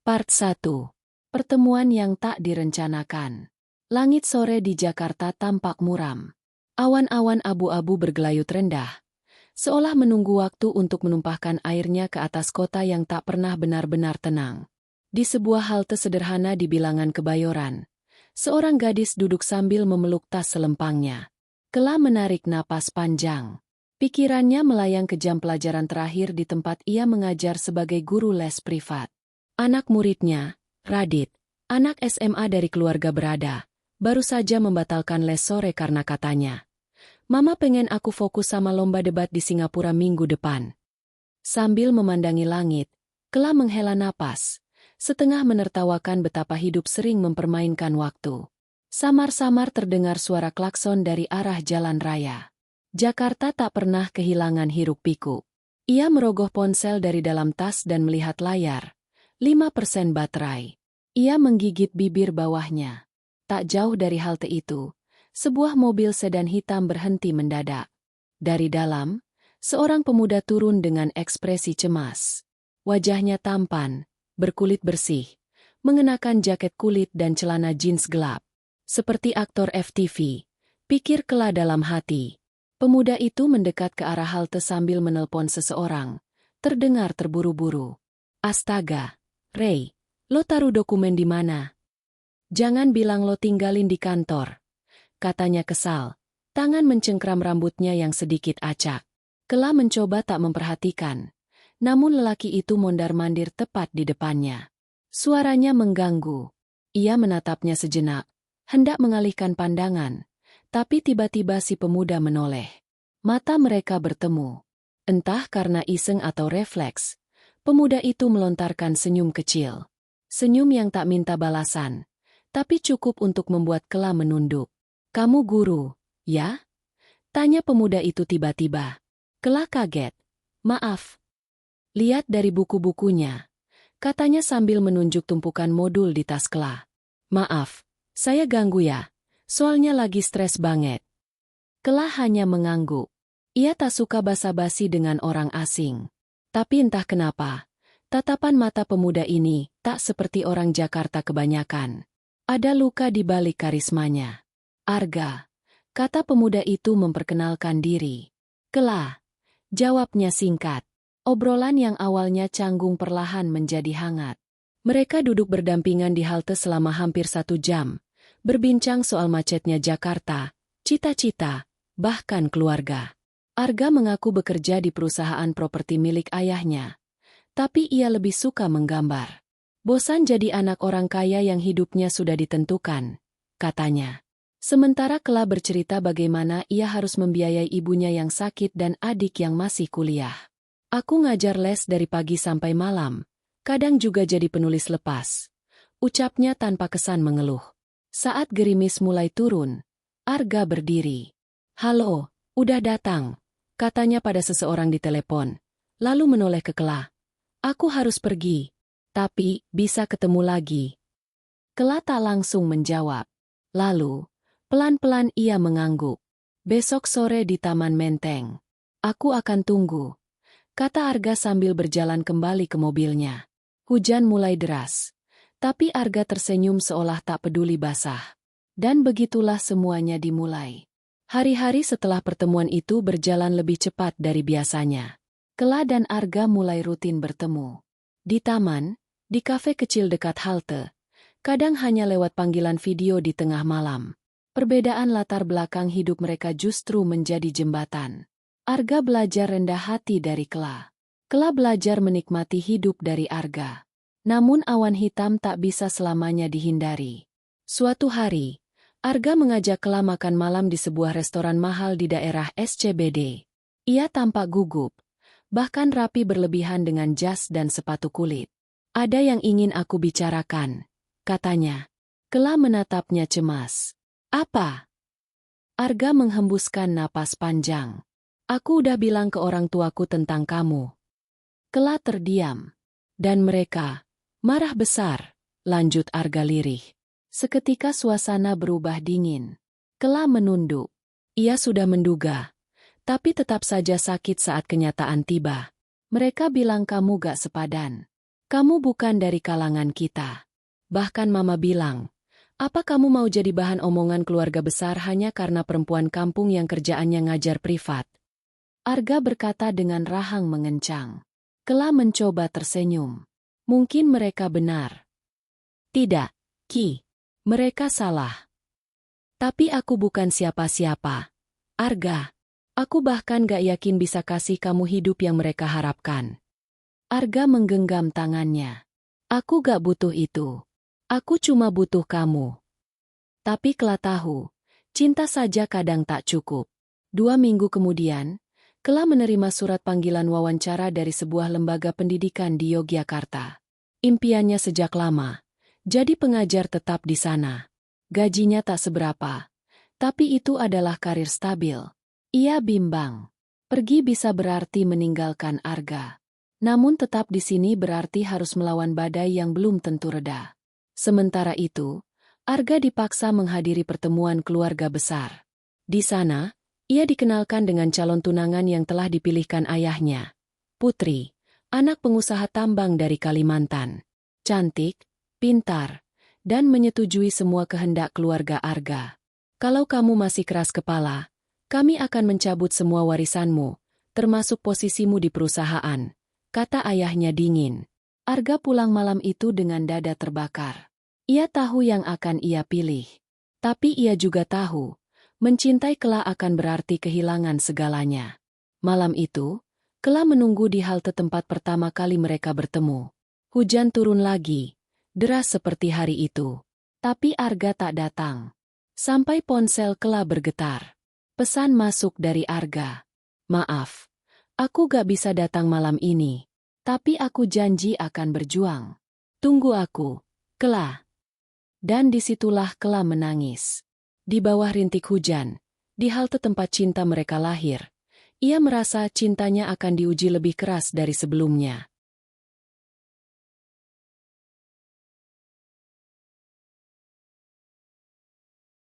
Part 1. Pertemuan yang tak direncanakan. Langit sore di Jakarta tampak muram. Awan-awan abu-abu bergelayut rendah, seolah menunggu waktu untuk menumpahkan airnya ke atas kota yang tak pernah benar-benar tenang. Di sebuah halte sederhana di bilangan Kebayoran, seorang gadis duduk sambil memeluk tas selempangnya. Kela menarik napas panjang. Pikirannya melayang ke jam pelajaran terakhir di tempat ia mengajar sebagai guru les privat. Anak muridnya, Radit, anak SMA dari keluarga berada, baru saja membatalkan les sore karena katanya, "Mama pengen aku fokus sama lomba debat di Singapura minggu depan." Sambil memandangi langit, Kela menghela napas, setengah menertawakan betapa hidup sering mempermainkan waktu. Samar-samar terdengar suara klakson dari arah jalan raya. Jakarta tak pernah kehilangan hiruk-pikuk. Ia merogoh ponsel dari dalam tas dan melihat layar. 5% baterai. Ia menggigit bibir bawahnya. Tak jauh dari halte itu, sebuah mobil sedan hitam berhenti mendadak. Dari dalam, seorang pemuda turun dengan ekspresi cemas. Wajahnya tampan, berkulit bersih, mengenakan jaket kulit dan celana jeans gelap. Seperti aktor FTV, pikir Kela dalam hati. Pemuda itu mendekat ke arah halte sambil menelpon seseorang. Terdengar terburu-buru. "Astaga, Ray, lo taruh dokumen di mana? Jangan bilang lo tinggalin di kantor," katanya kesal. Tangan mencengkram rambutnya yang sedikit acak. Kela mencoba tak memperhatikan, namun lelaki itu mondar-mandir tepat di depannya. Suaranya mengganggu. Ia menatapnya sejenak, hendak mengalihkan pandangan, tapi tiba-tiba si pemuda menoleh. Mata mereka bertemu. Entah karena iseng atau refleks, pemuda itu melontarkan senyum kecil. Senyum yang tak minta balasan, tapi cukup untuk membuat Kela menunduk. "Kamu guru, ya?" tanya pemuda itu tiba-tiba. Kela kaget. "Maaf. Lihat dari buku-bukunya," katanya sambil menunjuk tumpukan modul di tas Kela. "Maaf, saya ganggu ya, soalnya lagi stres banget." Kela hanya mengangguk. Ia tak suka basa-basi dengan orang asing. Tapi entah kenapa, tatapan mata pemuda ini tak seperti orang Jakarta kebanyakan. Ada luka di balik karismanya. "Arga," kata pemuda itu memperkenalkan diri. "Kela," jawabnya singkat. Obrolan yang awalnya canggung perlahan menjadi hangat. Mereka duduk berdampingan di halte selama hampir 1 jam, berbincang soal macetnya Jakarta, cita-cita, bahkan keluarga. Arga mengaku bekerja di perusahaan properti milik ayahnya, tapi ia lebih suka menggambar. "Bosan jadi anak orang kaya yang hidupnya sudah ditentukan," katanya. Sementara Kela bercerita bagaimana ia harus membiayai ibunya yang sakit dan adik yang masih kuliah. "Aku ngajar les dari pagi sampai malam, kadang juga jadi penulis lepas," ucapnya tanpa kesan mengeluh. Saat gerimis mulai turun, Arga berdiri. "Halo, udah datang," katanya pada seseorang di telepon, lalu menoleh ke Kela. "Aku harus pergi, tapi bisa ketemu lagi." Kela tak langsung menjawab. Lalu, pelan-pelan ia mengangguk. "Besok sore di Taman Menteng. Aku akan tunggu," kata Arga sambil berjalan kembali ke mobilnya. Hujan mulai deras, tapi Arga tersenyum seolah tak peduli basah. Dan begitulah semuanya dimulai. Hari-hari setelah pertemuan itu berjalan lebih cepat dari biasanya. Kela dan Arga mulai rutin bertemu. Di taman, di kafe kecil dekat halte, kadang hanya lewat panggilan video di tengah malam. Perbedaan latar belakang hidup mereka justru menjadi jembatan. Arga belajar rendah hati dari Kela. Kela belajar menikmati hidup dari Arga. Namun awan hitam tak bisa selamanya dihindari. Suatu hari, Arga mengajak Kela makan malam di sebuah restoran mahal di daerah SCBD. Ia tampak gugup, bahkan rapi berlebihan dengan jas dan sepatu kulit. "Ada yang ingin aku bicarakan," katanya. Kela menatapnya cemas. "Apa?" Arga menghembuskan napas panjang. "Aku udah bilang ke orang tuaku tentang kamu." Kela terdiam. "Dan mereka marah besar," lanjut Arga lirih. Seketika suasana berubah dingin. Kela menunduk. Ia sudah menduga, tapi tetap saja sakit saat kenyataan tiba. "Mereka bilang kamu gak sepadan." Kamu bukan dari kalangan kita. Bahkan Mama bilang, apa kamu mau jadi bahan omongan keluarga besar hanya karena perempuan kampung yang kerjaannya ngajar privat? Arga berkata dengan rahang mengencang. Kela mencoba tersenyum. Mungkin mereka benar. Tidak, Ki. Mereka salah. Tapi aku bukan siapa-siapa. Arga. Aku bahkan gak yakin bisa kasih kamu hidup yang mereka harapkan. Arga menggenggam tangannya. Aku gak butuh itu. Aku cuma butuh kamu. Tapi Kela tahu, cinta saja kadang tak cukup. 2 minggu kemudian, Kela menerima surat panggilan wawancara dari sebuah lembaga pendidikan di Yogyakarta. Impiannya sejak lama, jadi pengajar tetap di sana. Gajinya tak seberapa, tapi itu adalah karir stabil. Ia bimbang. Pergi bisa berarti meninggalkan Arga. Namun tetap di sini berarti harus melawan badai yang belum tentu reda. Sementara itu, Arga dipaksa menghadiri pertemuan keluarga besar. Di sana, ia dikenalkan dengan calon tunangan yang telah dipilihkan ayahnya. Putri, anak pengusaha tambang dari Kalimantan. Cantik, pintar, dan menyetujui semua kehendak keluarga Arga. Kalau kamu masih keras kepala, kami akan mencabut semua warisanmu, termasuk posisimu di perusahaan, kata ayahnya dingin. Arga pulang malam itu dengan dada terbakar. Ia tahu yang akan ia pilih. Tapi ia juga tahu, mencintai Kela akan berarti kehilangan segalanya. Malam itu, Kela menunggu di halte tempat pertama kali mereka bertemu. Hujan turun lagi, deras seperti hari itu. Tapi Arga tak datang. Sampai ponsel Kela bergetar. Pesan masuk dari Arga. Maaf, aku gak bisa datang malam ini. Tapi aku janji akan berjuang. Tunggu aku, Kela. Dan disitulah Kela menangis. Di bawah rintik hujan, di halte tempat cinta mereka lahir, ia merasa cintanya akan diuji lebih keras dari sebelumnya.